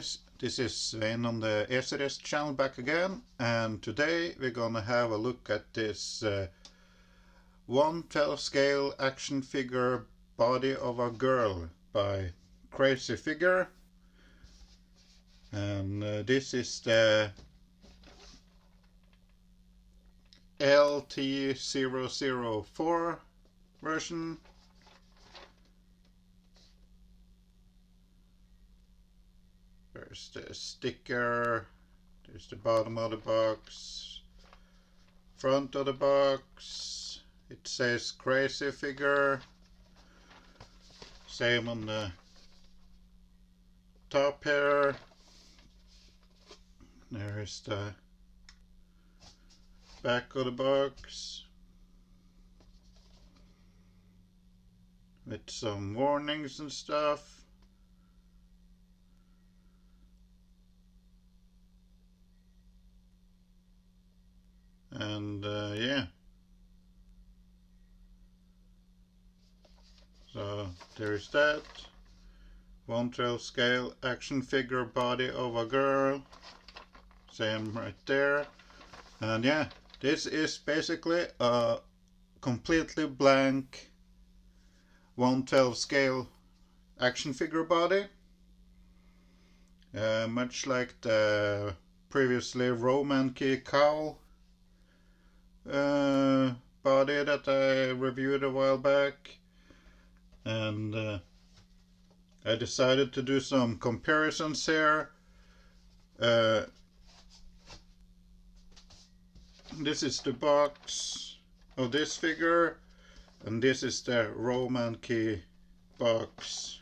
guys, this is Svein on the ECRS channel back again, and today we're gonna have a look at this 1/12 scale action figure Body of a Girl by Crazy Figure. And this is the LT004 version. There's the sticker, there's the bottom of the box, front of the box, it says Crazy Figure, same on the top here. There's the back of the box with some warnings and stuff. And yeah, so there's that 1/12 scale action figure Body of a Girl, same right there. And yeah, this is basically a completely blank 1/12 scale action figure body, much like the previously Roman key cowl body that I reviewed a while back. And I decided to do some comparisons here. This is the box of this figure, and this is the Roman key box,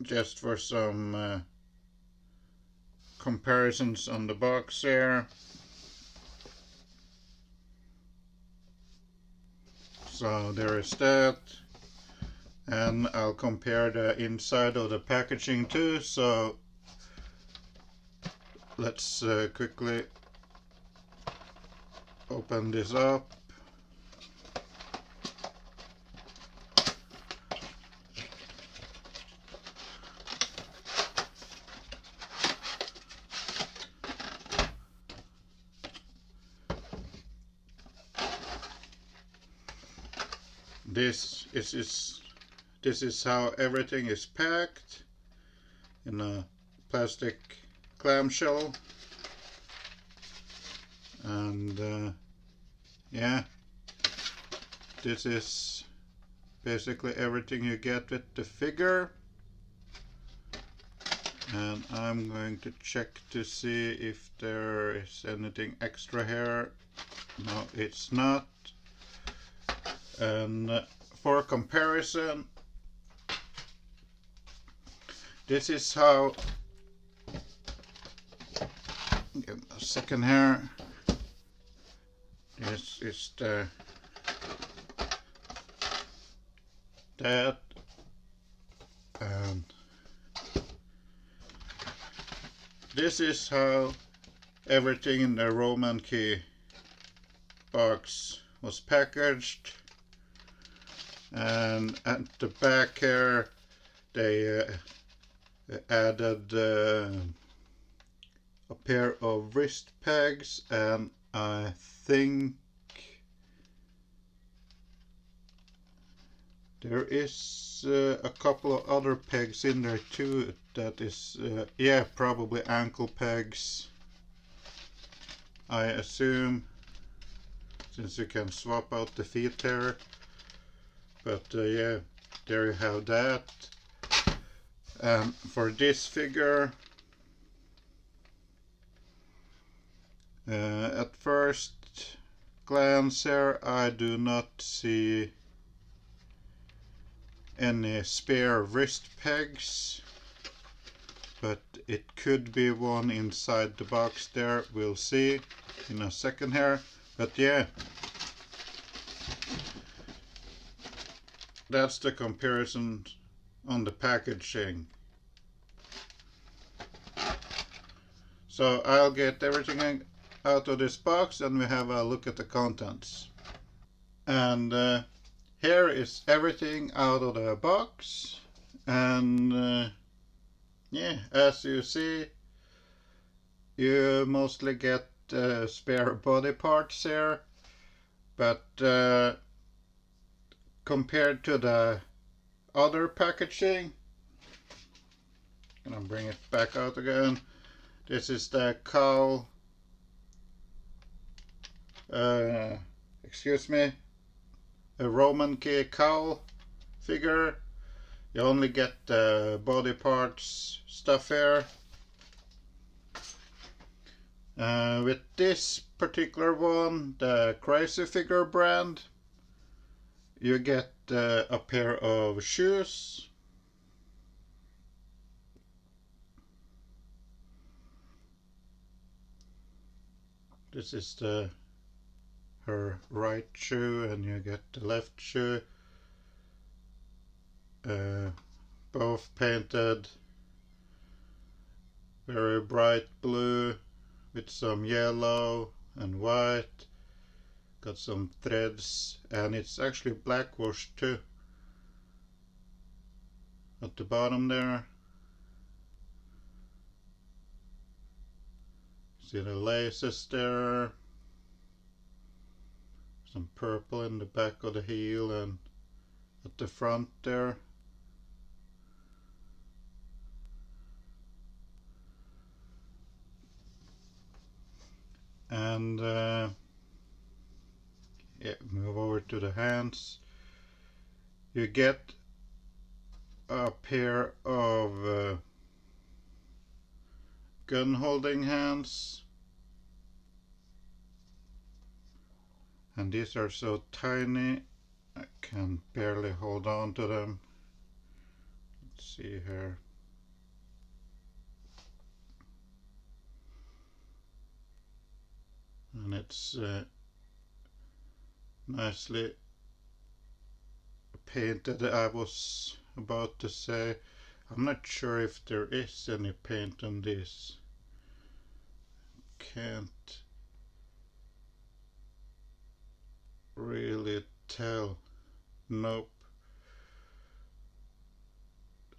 just for some comparisons on the box here. So there is that, and I'll compare the inside of the packaging too. So let's quickly open this up. This is how everything is packed, in a plastic clamshell. And yeah, this is basically everything you get with the figure. And I'm going to check to see if there is anything extra here. No, it's not. And for comparison, this is how, give me a second here, this is that, and this is how everything in the Roman key box was packaged. And at the back here they added a pair of wrist pegs, and I think there is a couple of other pegs in there too. That is yeah, probably ankle pegs, I assume, since you can swap out the feet here. But yeah, there you have that. For this figure, at first glance here, I do not see any spare wrist pegs, but it could be one inside the box there. We'll see in a second here. But yeah, that's the comparison on the packaging. So I'll get everything out of this box and we have a look at the contents. And here is everything out of the box. And yeah, as you see, you mostly get spare body parts here, but compared to the other packaging, I'm gonna bring it back out again. This is the cowl, excuse me, a Roman key cowl figure. You only get the body parts stuff here. With this particular one, the Crazy Figure brand, you get a pair of shoes. This is her right shoe, and you get the left shoe. Both painted very bright blue with some yellow and white. Got some threads, and it's actually black washed too at the bottom there. See the laces there. Some purple in the back of the heel and at the front there. And yeah, move over to the hands. You get a pair of gun holding hands, and these are so tiny I can barely hold on to them. Let's see here. And it's nicely painted. I was about to say, I'm not sure if there is any paint on this. Can't really tell. Nope.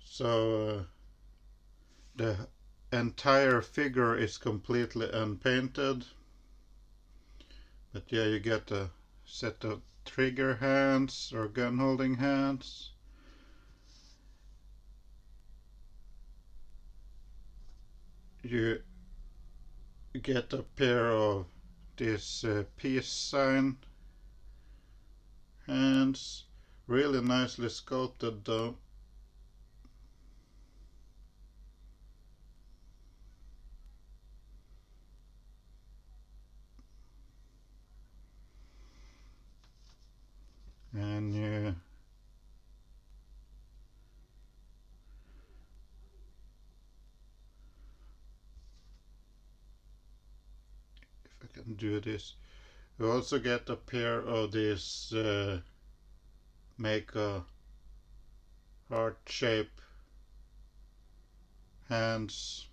So the entire figure is completely unpainted. But yeah, you get a set of trigger hands or gun holding hands. You get a pair of these peace sign hands. Really nicely sculpted though. And you if I can do this, you also get a pair of these make a heart shape hands.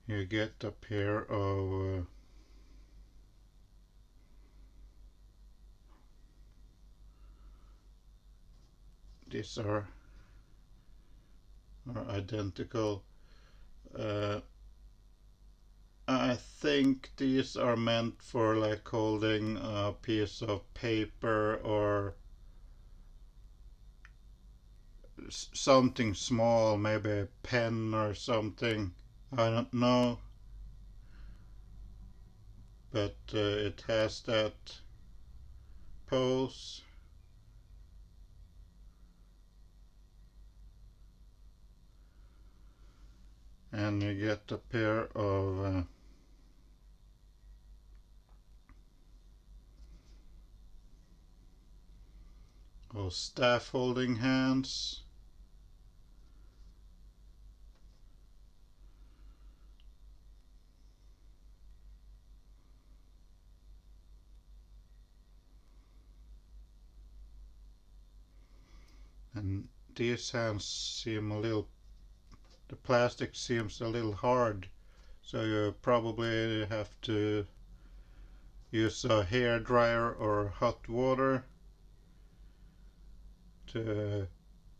You get a pair of these are identical. I think these are meant for like holding a piece of paper or something small, maybe a pen or something. I don't know, but it has that pose. And you get a pair of staff holding hands. And these hands seem a little the plastic seems a little hard, so you probably have to use a hair dryer or hot water to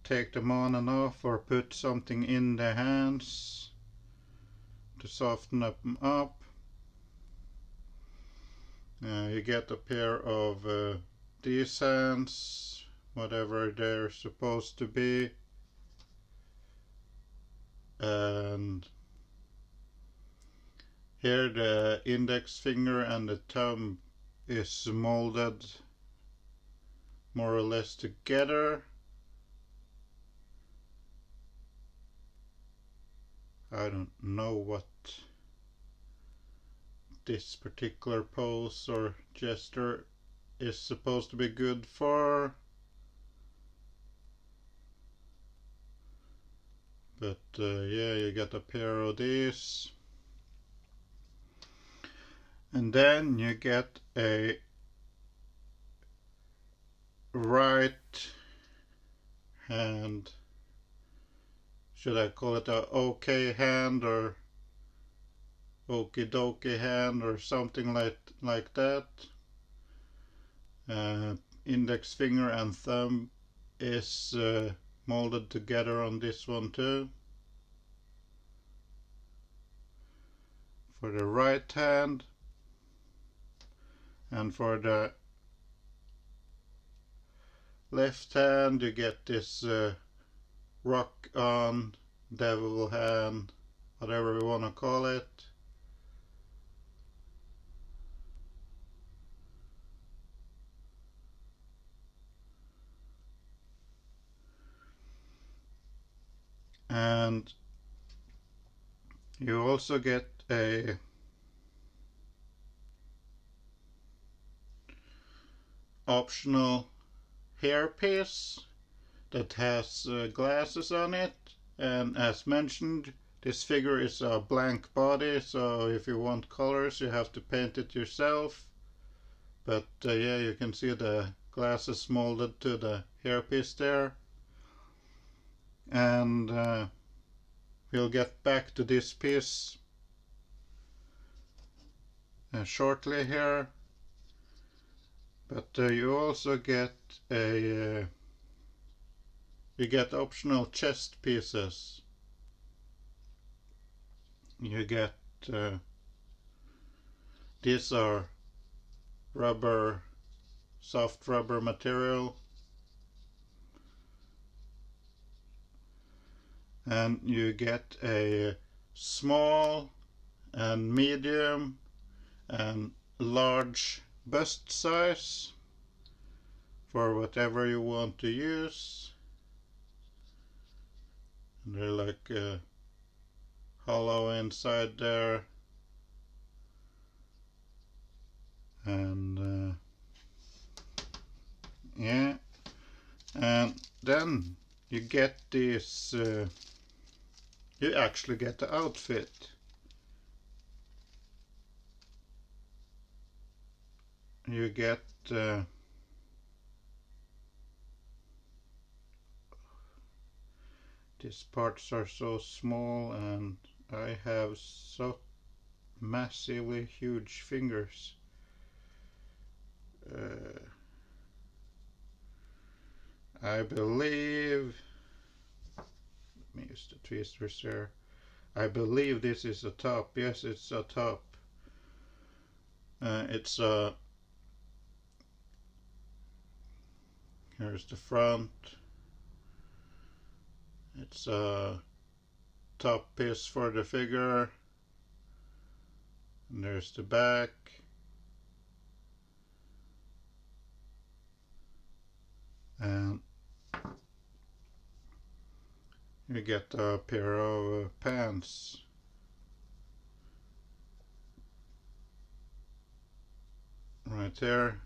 take them on and off, or put something in the hands to soften them up. You get a pair of these hands, whatever they're supposed to be, and here the index finger and the thumb is molded more or less together. I don't know what this particular pose or gesture is supposed to be good for, but yeah, you get a pair of these, and then you get a right hand. Should I call it a OK hand or okie dokie hand or something like that? Index finger and thumb is molded together on this one too. For the right hand, and for the left hand you get this rock on, devil hand, whatever we want to call it. And you also get a optional hairpiece that has glasses on it, and as mentioned, this figure is a blank body, so if you want colors you have to paint it yourself. But yeah, you can see the glasses molded to the hairpiece there. And we'll get back to this piece shortly here. But you also get a you get optional chest pieces. You get these are rubber, soft rubber material, and you get a small and medium and large bust size for whatever you want to use. And they're like hollow inside there, and yeah, and then you get this you actually get the outfit. You get these parts are so small, and I have so massively huge fingers. I believe, let me use the tweezers there. I believe this is a top. Yes, it's a top. It's a, here's the front. It's a top piece for the figure. And there's the back. And you get a pair of pants. Right there.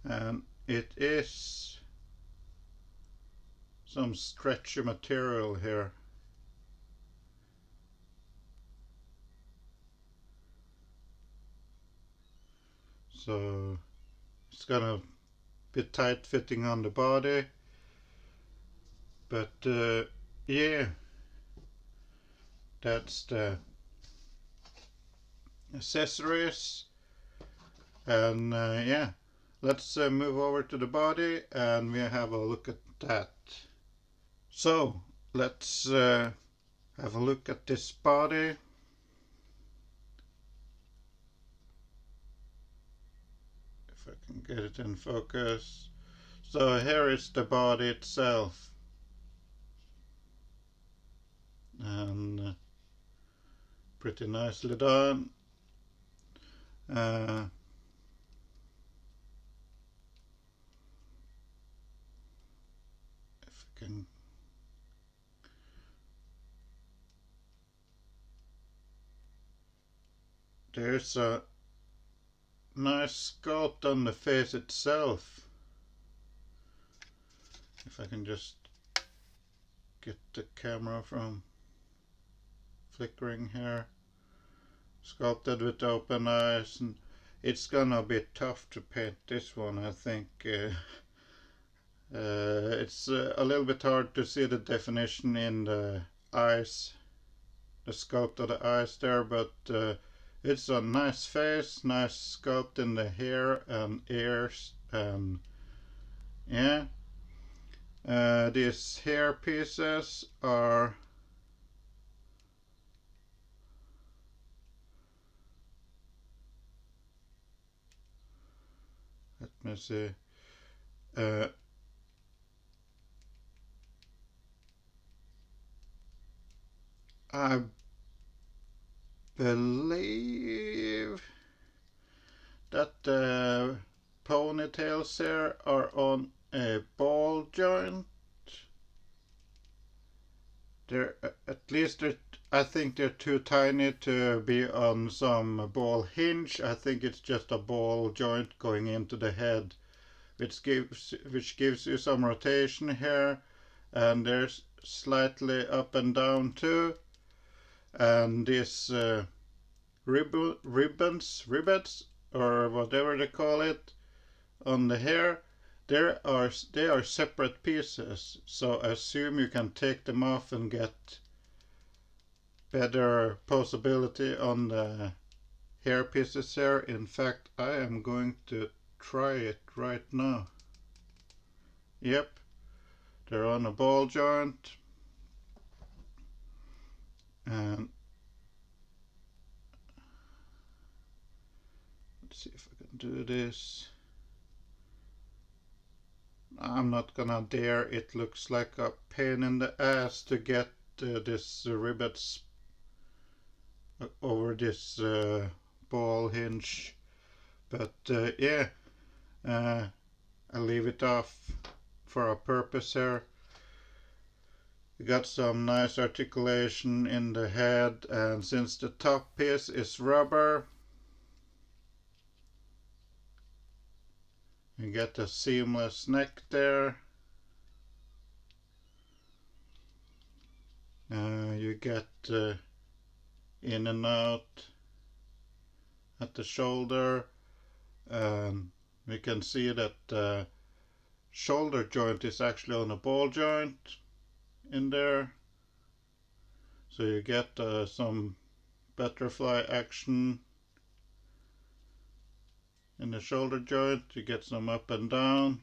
And it is some stretchy material here. So it's gonna be tight fitting on the body, but yeah, that's the accessories. And yeah, let's move over to the body and we have a look at that. So let's have a look at this body. If I can get it in focus. So here is the body itself. And pretty nicely done. If I can there's a nice sculpt on the face itself. If I can just get the camera from flickering here. Sculpted with open eyes, and it's gonna be tough to paint this one, I think. It's a little bit hard to see the definition in the eyes, the sculpt of the eyes there, but it's a nice face, nice sculpt in the hair and ears, and yeah. These hair pieces are let me see. I believe that the ponytails here are on a ball joint. They're at least I think they're too tiny to be on some ball hinge. I think it's just a ball joint going into the head, which gives you some rotation here, and there's slightly up and down too. And these rivets, or whatever they call it, on the hair, they are separate pieces. So I assume you can take them off and get better posability on the hair pieces here. In fact, I am going to try it right now. Yep, they're on a ball joint. And let's see if I can do this. I'm not gonna dare. It looks like a pain in the ass to get this rivets over this ball hinge. But yeah, I'll leave it off for a purpose here. You got some nice articulation in the head, and since the top piece is rubber, you get a seamless neck there. You get in and out at the shoulder. We can see that the shoulder joint is actually on a ball joint in there. So you get some butterfly action in the shoulder joint. You get some up and down.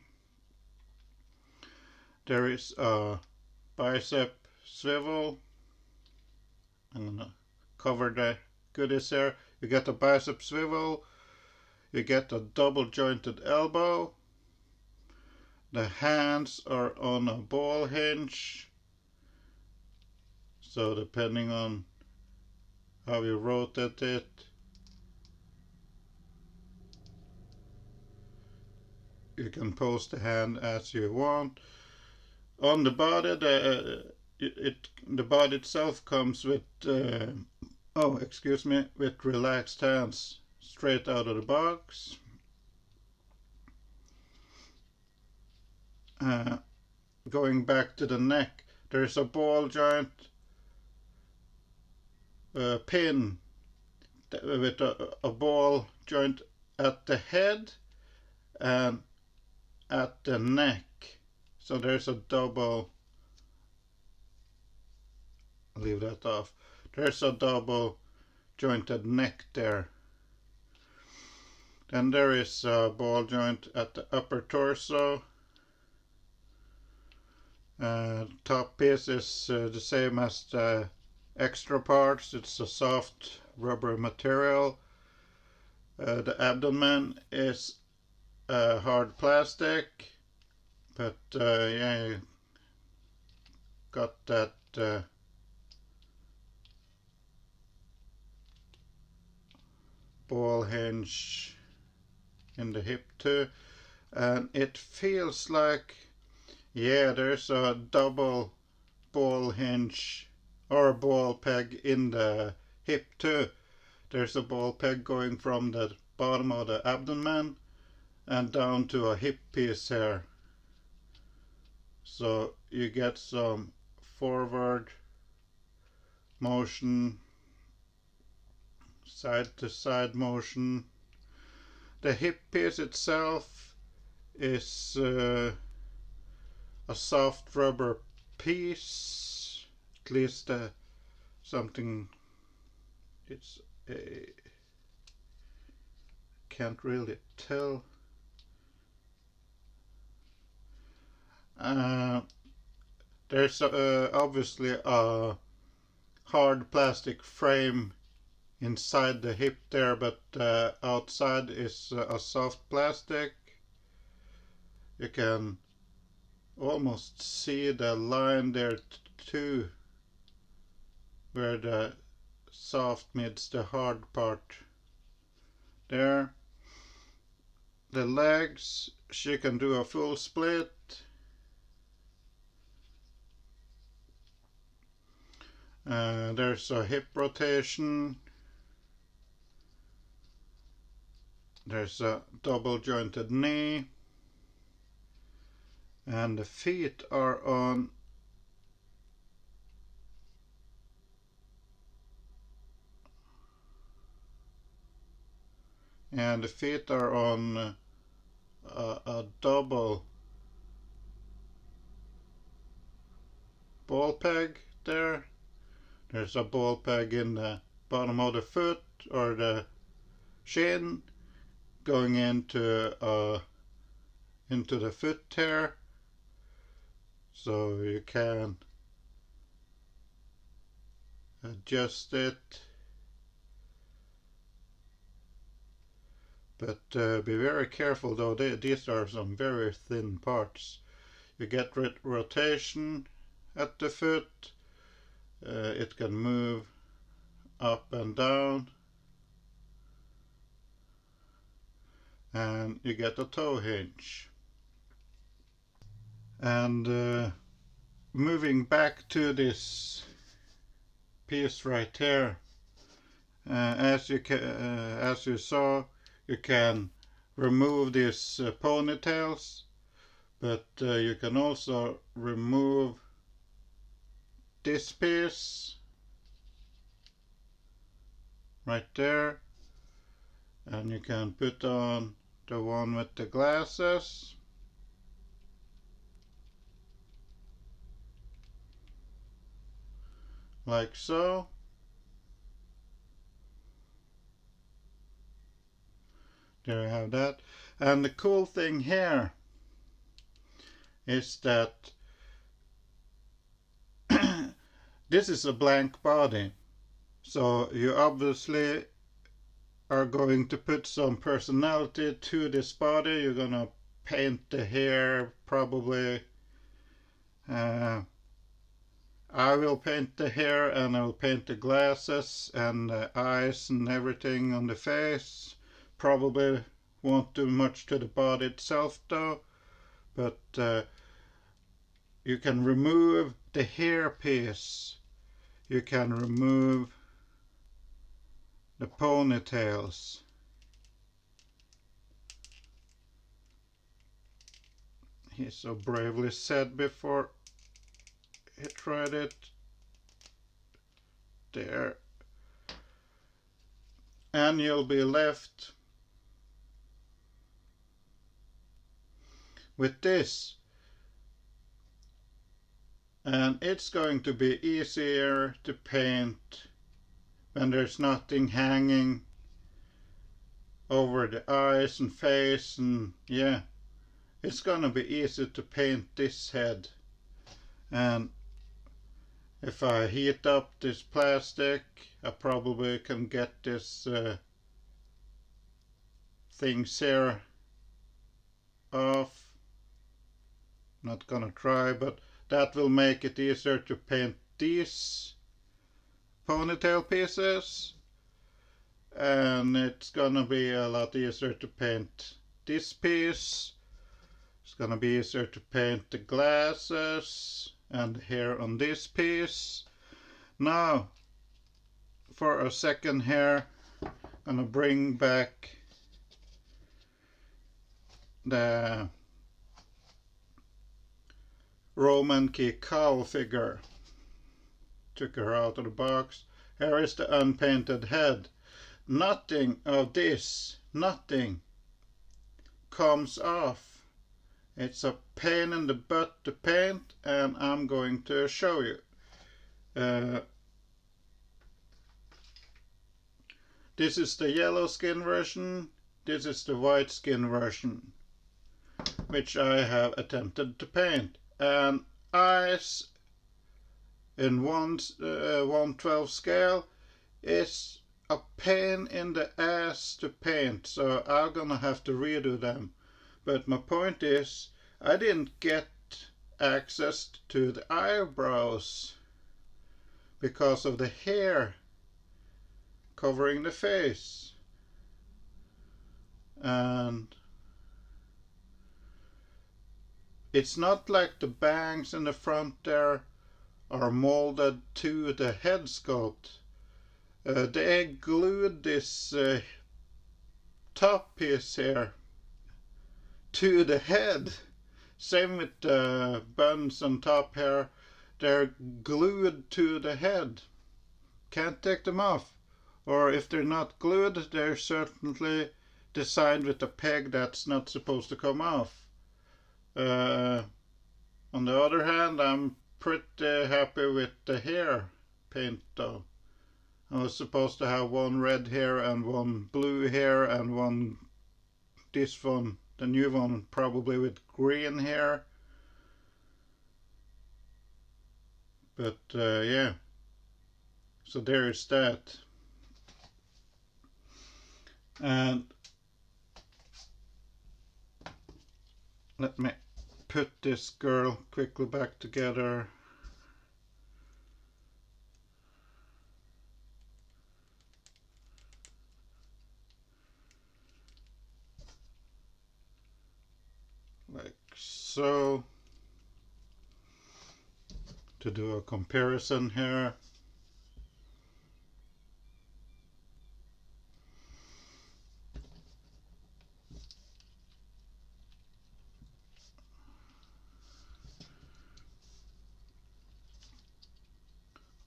There is a bicep swivel. I'm gonna cover the goodies here. You get a bicep swivel. You get a double jointed elbow. The hands are on a ball hinge. So depending on how you rotate it, you can pose the hand as you want. On the body, the body itself comes with with relaxed hands straight out of the box. Going back to the neck, there's a ball joint pin with a ball joint at the head and at the neck. So there's a double, leave that off. there's a double jointed neck there. Then there is a ball joint at the upper torso. Top piece is the same as the extra parts. It's a soft rubber material. The abdomen is hard plastic, but yeah, you got that ball hinge in the hip too, and it feels like, yeah, there's a double ball hinge or ball peg in the hip too. There's a ball peg going from the bottom of the abdomen and down to a hip piece here. So you get some forward motion, side to side motion. The hip piece itself is a soft rubber piece, at least something. It's can't really tell. There's obviously a hard plastic frame inside the hip there, but outside is a soft plastic. You can almost see the line there too, where the soft meets the hard part there. The legs, she can do a full split. There's a hip rotation. There's a double jointed knee. And the feet are on a double ball peg there. There's a ball peg in the bottom of the foot or the shin going into the foot here, so you can adjust it, but be very careful though. These are some very thin parts. You get rotation at the foot. It can move up and down, and you get a toe hinge. And moving back to this piece right here, as you saw, you can remove these ponytails, but you can also remove this piece right there, and you can put on the one with the glasses. Like so. There you have that. And the cool thing here is that this is a blank body. So you obviously are going to put some personality to this body. You're gonna paint the hair probably. I will paint the hair, and I will paint the glasses and the eyes and everything on the face. Probably won't do much to the body itself though, but you can remove the hair piece. You can remove the ponytails. He so bravely said before he tried it. There. And you'll be left with this. And it's going to be easier to paint when there's nothing hanging over the eyes and face, and yeah, it's gonna be easy to paint this head. And if I heat up this plastic, I probably can get this things here off. Not gonna try, but that will make it easier to paint these ponytail pieces, and it's gonna be a lot easier to paint this piece. It's gonna be easier to paint the glasses and the hair on this piece. Now for a second here, I'm gonna bring back the Roman key cowl figure. Took her out of the box. Here is the unpainted head. Nothing of this, nothing comes off. It's a pain in the butt to paint, and I'm going to show you. This is the yellow skin version. This is the white skin version, which I have attempted to paint. And eyes in 1/12 scale is a pain in the ass to paint, so I'm gonna have to redo them. But my point is, I didn't get access to the eyebrows because of the hair covering the face. And it's not like the bangs in the front there are molded to the head sculpt. They glued this top piece here to the head. Same with the buns and top hair. They're glued to the head. Can't take them off. Or if they're not glued, they're certainly designed with a peg that's not supposed to come off. On the other hand, I'm pretty happy with the hair paint though. I was supposed to have one red hair and one blue hair and one, this one, the new one, probably with green hair. But yeah, so there is that. And let me put this girl quickly back together. Like so. To do a comparison here.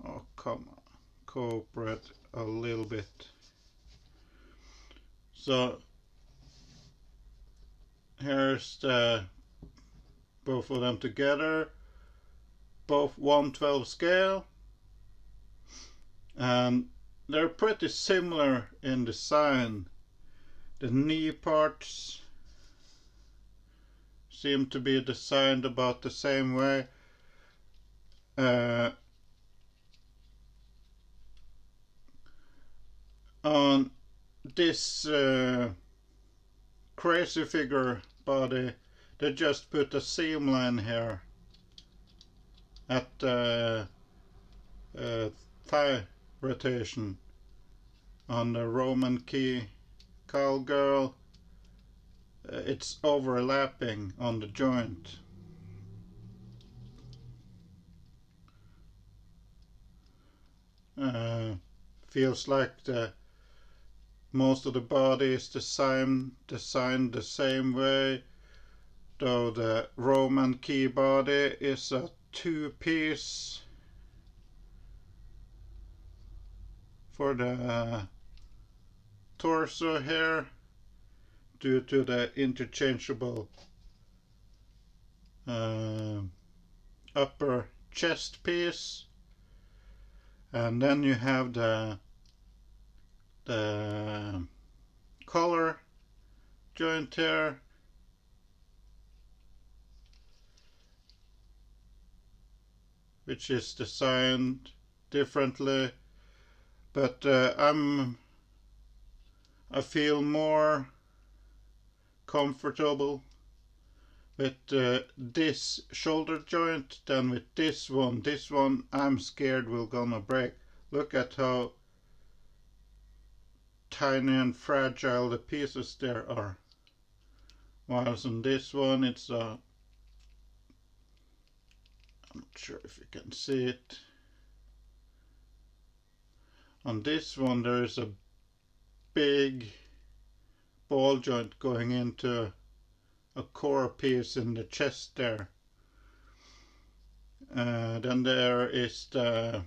Oh, come on, cooperate a little bit. So here's the both of them together, both 1/12 scale, and they're pretty similar in design. The knee parts seem to be designed about the same way. On this crazy figure body, they just put a seam line here at the thigh rotation. On the Roman key cowgirl, it's overlapping on the joint. Feels like the most of the body is designed the same way, though the Roman key body is a two-piece for the torso here due to the interchangeable upper chest piece. And then you have the the collar joint here, which is designed differently, but I feel more comfortable with this shoulder joint than with this one. This one I'm scared will gonna break. Look at how tiny and fragile the pieces there are. Whilst on this one it's I'm not sure if you can see it. On this one there is a big ball joint going into a core piece in the chest there. Then there is the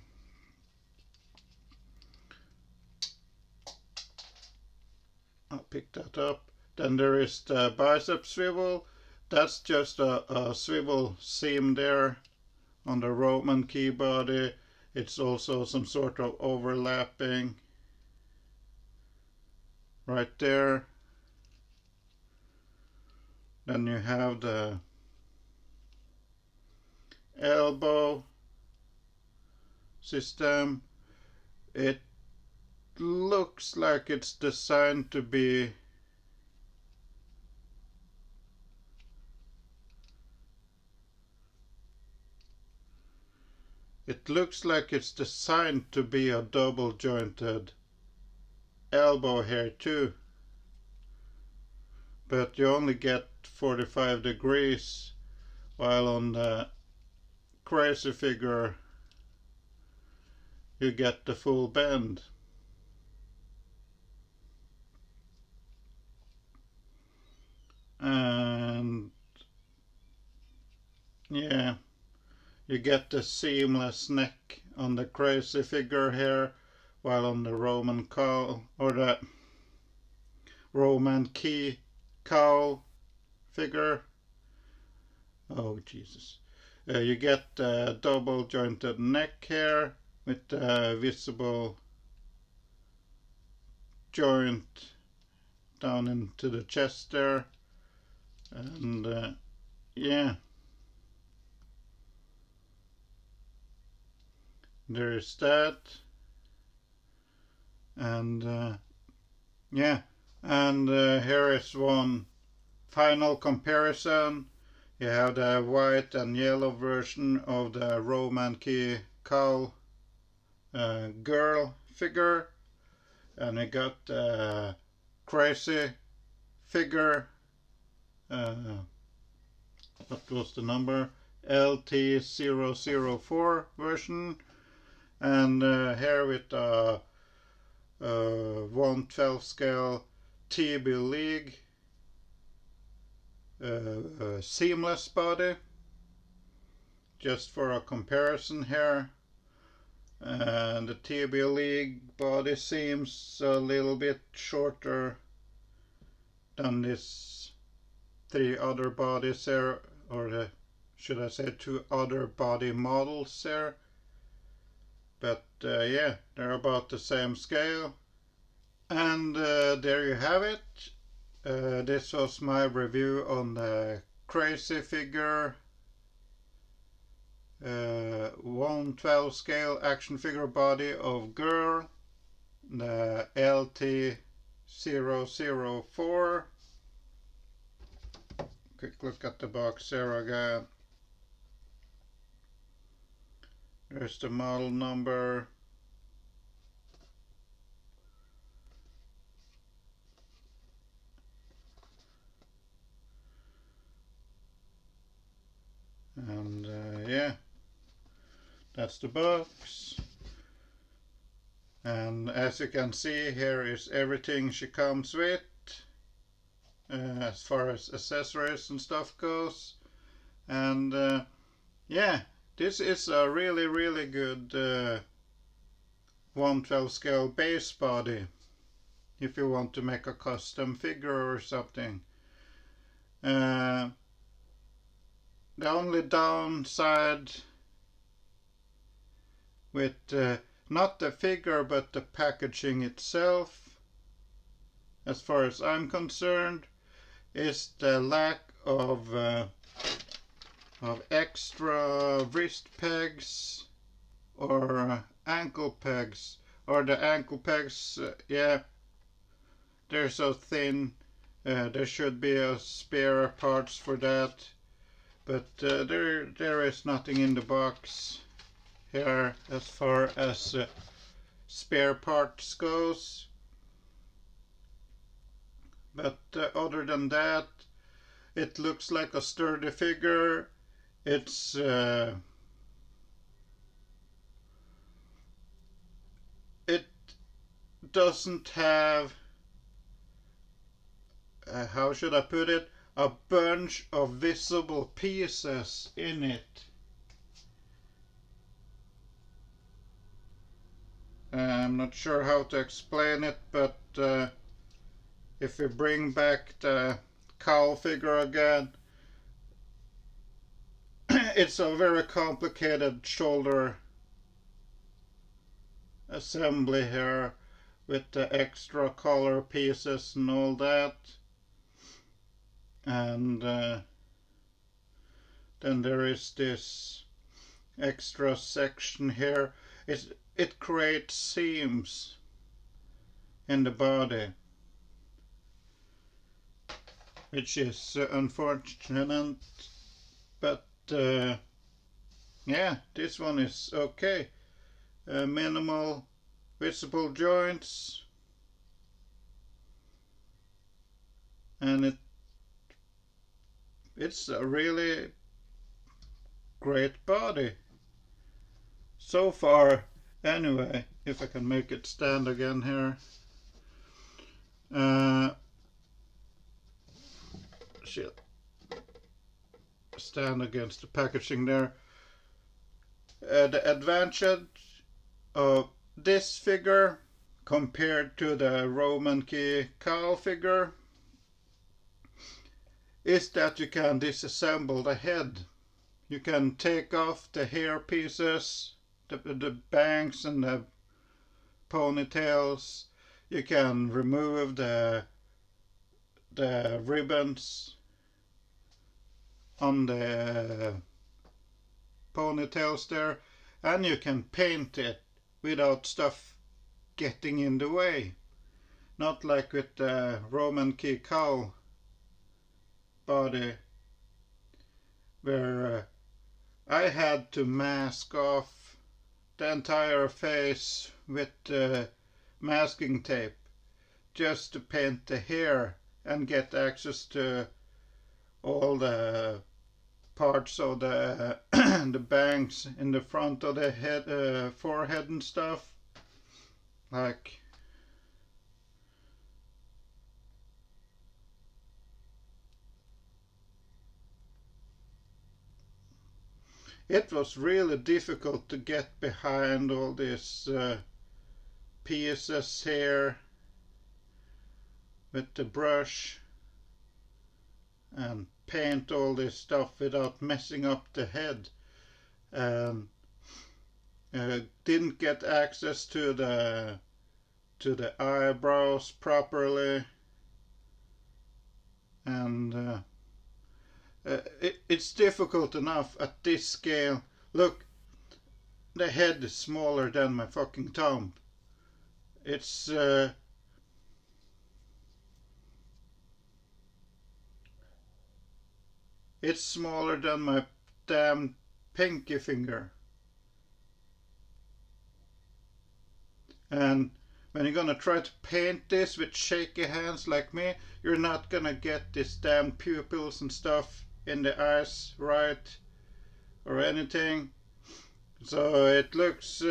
I'll pick that up. Then there is the bicep swivel. That's just a swivel seam there on the Roman key body. It's also some sort of overlapping right there. Then you have the elbow system. It looks like it's designed to be a double jointed elbow here too, but you only get 45 degrees, while on the crazy figure you get the full bend. And yeah, you get the seamless neck on the crazy figure here, while on the Roman cowl, or the Roman key cowl figure, oh Jesus, you get a double jointed neck here with the visible joint down into the chest there. And yeah, there's that. And yeah, and here is one final comparison. You have the white and yellow version of the Roman key cowl girl figure, and you got the crazy figure. What was the number? LT004 version, and here with the 1/12 scale TB League seamless body, just for a comparison here. And the TB League body seems a little bit shorter than this 3 other bodies here, or should I say 2 other body models there. But yeah, they're about the same scale. And there you have it. This was my review on the crazy figure 1/12 scale action figure body of girl, the LT004. Quick look at the box here again. There's the model number. And yeah, that's the box. And as you can see, here is everything she comes with, as far as accessories and stuff goes. And yeah, this is a really good 1/12 scale base body if you want to make a custom figure or something. The only downside with not the figure but the packaging itself as far as I'm concerned, is the lack of extra wrist pegs or ankle pegs. Or the ankle pegs, yeah, they're so thin. There should be a spare parts for that, but there is nothing in the box here as far as spare parts goes. But other than that, it looks like a sturdy figure. It's it doesn't have, how should I put it, a bunch of visible pieces in it. I'm not sure how to explain it, but if we bring back the cowl figure again, it's a very complicated shoulder assembly here with the extra color pieces and all that. And then there is this extra section here. It creates seams in the body, which is unfortunate, but yeah, this one is okay. Minimal visible joints, and it's a really great body so far. Anyway, if I can make it stand again here. Shit. Stand against the packaging there. The advantage of this figure compared to the Roman key cowl figure is that you can disassemble the head. You can take off the hair pieces, the bangs and the ponytails. You can remove the ribbons on the ponytails there, and you can paint it without stuff getting in the way. Not like with the Roman key cowl body, where I had to mask off the entire face with masking tape just to paint the hair and get access to all the parts of the the bangs in the front of the head, forehead and stuff. Like, it was really difficult to get behind all these pieces here with the brush and paint all this stuff without messing up the head. Didn't get access to the eyebrows properly, and it's difficult enough at this scale. Look, the head is smaller than my fucking thumb. It's smaller than my damn pinky finger. And when you're gonna try to paint this with shaky hands like me, you're not gonna get this damn pupils and stuff in the eyes right or anything. So it looks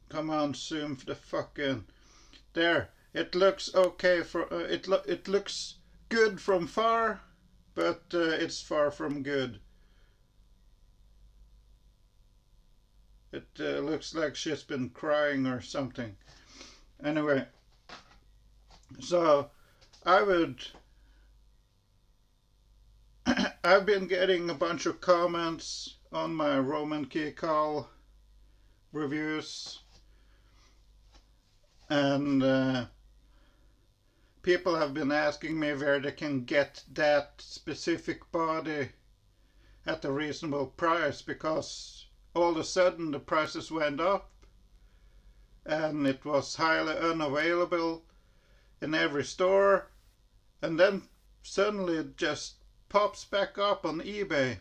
come on, zoom the fucking there. It looks okay for it looks good from far, but it's far from good. It looks like she's been crying or something. Anyway, so I've been getting a bunch of comments on my Roman key cowl reviews, And people have been asking me where they can get that specific body at a reasonable price, because all of a sudden the prices went up and it was highly unavailable in every store, and then suddenly it just pops back up on eBay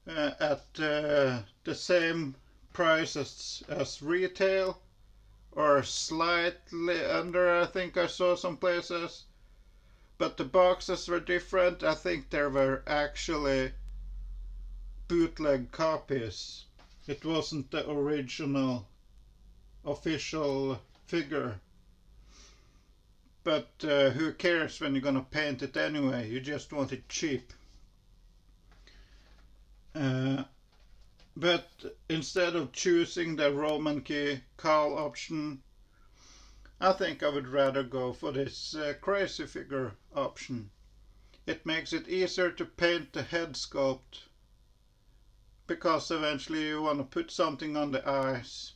at the same price as retail, or slightly under, I think I saw some places. But the boxes were different. I think there were actually bootleg copies. It wasn't the original official figure. But who cares when you're gonna paint it anyway? You just want it cheap. But instead of choosing the Roman key cowl option, I think I would rather go for this crazy figure option. It makes it easier to paint the head sculpt, because eventually you want to put something on the eyes,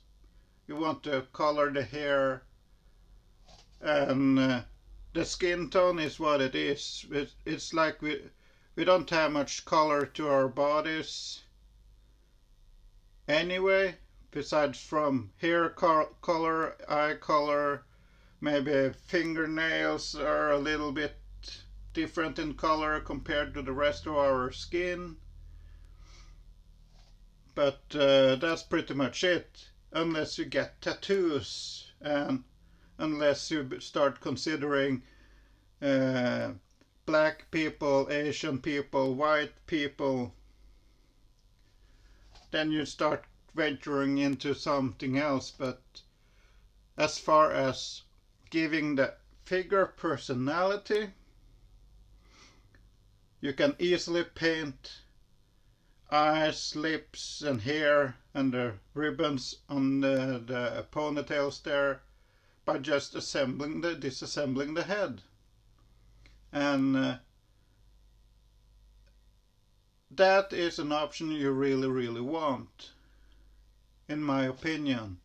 you want to color the hair, and the skin tone is what it is. It's like we don't have much color to our bodies anyway, besides from hair color, eye color, maybe fingernails are a little bit different in color compared to the rest of our skin. But that's pretty much it, unless you get tattoos, and unless you start considering black people, Asian people, white people, then you start venturing into something else. But as far as giving the figure personality, you can easily paint eyes, lips, and hair, and the ribbons on the ponytails there by just disassembling the head. And that is an option you really want, in my opinion.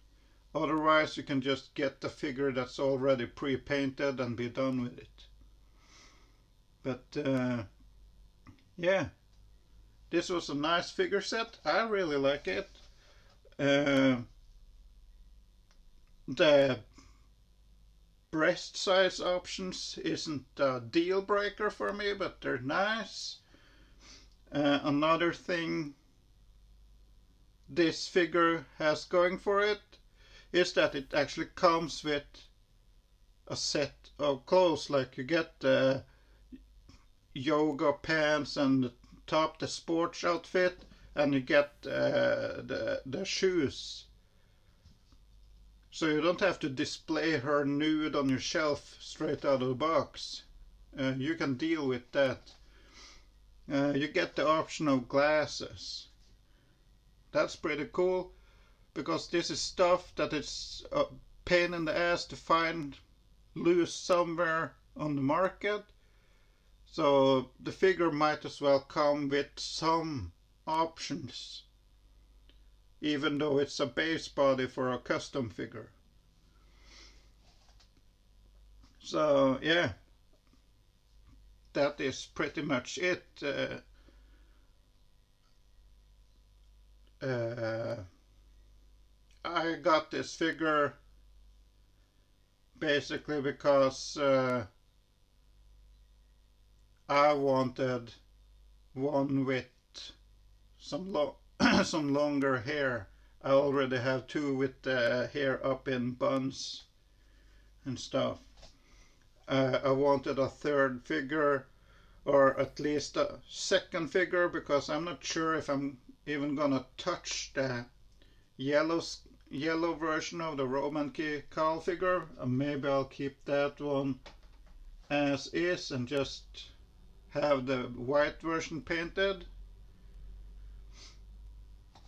Otherwise you can just get the figure that's already pre-painted and be done with it. But yeah, this was a nice figure set. I really like it. The breast size options isn't a deal breaker for me, but they're nice. Another thing this figure has going for it is that it actually comes with a set of clothes. Like you get the yoga pants and the top, the sports outfit, and you get the shoes. So you don't have to display her nude on your shelf straight out of the box. You can deal with that. You get the option of glasses. That's pretty cool, because this is stuff that it's a pain in the ass to find loose somewhere on the market. So the figure might as well come with some options, even though it's a base body for a custom figure. So yeah, that is pretty much it. I got this figure basically because I wanted one with some some longer hair. I already have two with the hair up in buns and stuff. I wanted a third figure, or at least a second figure, because I'm not sure if I'm even gonna touch the yellow version of the Roman key cowl figure. Maybe I'll keep that one as is and just have the white version painted.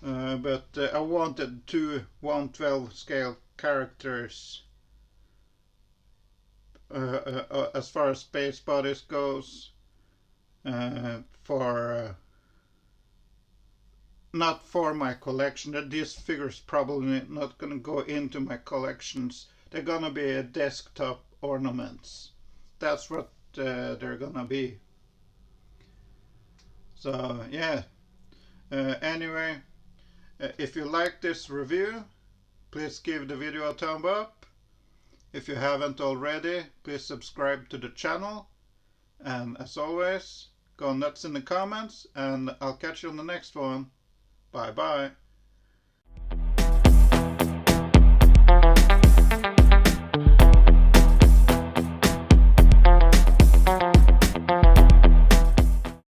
But I wanted two 1/12 scale characters as far as space bodies goes, for not for my collection. These figures probably not gonna go into my collections they're gonna be desktop ornaments. That's what they're gonna be. So yeah, anyway, if you like this review, please give the video a thumb up. If you haven't already, please subscribe to the channel. And as always, go nuts in the comments, and I'll catch you on the next one. Bye bye.